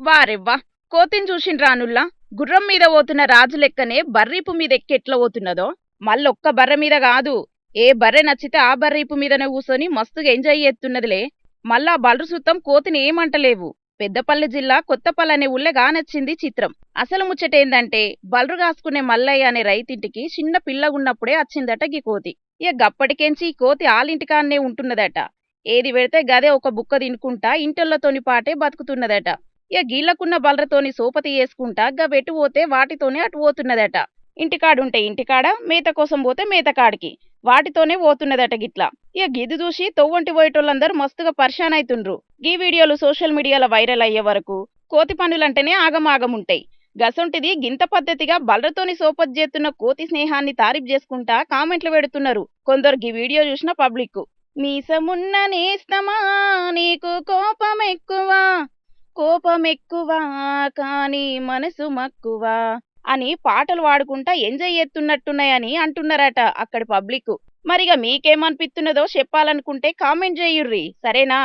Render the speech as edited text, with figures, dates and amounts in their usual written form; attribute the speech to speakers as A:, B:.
A: వారెవ్వా కోతిని చూసిండ్రా అనుల్లా గుర్రం మీద పోతున్న రాజు లెక్కనే బర్రీపు మీద ఎక్కెట్లా పోతున్నదో మళ్ళొక్క బర్రె మీద కాదు ఏ బర్రె నచ్చితే ఆ బర్రీపు మీదనే కూసోని మస్తుగా ఎంజాయ్ చేస్తున్నదిలే. మళ్ళా బలరు సుత్తం కోతిని ఏమంటలేవు. పెద్దపల్లి జిల్లా కొత్తపల్లి అనే ఊళ్ళే గానొచ్చింది చిత్రం. అసలు ముచ్చటేందంటే బలరు కాసుకునే మల్లయ్య అనే రైతింటికి చిన్న పిల్లగున్నప్పుడే వచ్చిందట గీ కోతి. ఇక గప్పటికెంచి ఈ కోతి ఆలింటికాన్నే ఉంటున్నదట. ఏది పెడితే గదే ఒక బుక్క తినుకుంటా ఇంటోళ్లతోని పాటే బతుకుతున్నదట. ఇక గీళ్లకున్న బలరతోని సోపతి చేసుకుంటా గవెటు పోతే వాటితోనే అటు పోతున్నదట. ఇంటికాడుంటే ఇంటికాడ మేత కోసం పోతే మేతకాడికి వాటితోనే పోతున్నదట గిట్లా. ఇక గిది చూసి తొవ్వంటి పోయేటోళ్ళందరూ మస్తుగా పరిశాన్ అవుతుండ్రు. గీ వీడియోలు సోషల్ మీడియాలో వైరల్ అయ్యే వరకు కోతి పనులంటేనే ఆగమాగముంటాయి. గసొంటిది గింత పద్ధతిగా బలరతోని సోపతి చేస్తున్న కోతి స్నేహాన్ని తారీఫ్ చేసుకుంటా కామెంట్లు పెడుతున్నారు కొందరు గీ వీడియో చూసిన పబ్లిక్. మీసమున్న నేస్తమా నీకు కోపమెక్కువ కానీ మనసు మక్కువ అని పాటలు పాడుకుంటా ఎంజాయ్ చేస్తున్నట్టున్నాయని అంటున్నారట అక్కడి పబ్లిక్. మరిగా మీకేమనిపిస్తున్నదో చెప్పాలనుకుంటే కామెంట్ చేయుర్రి, సరేనా?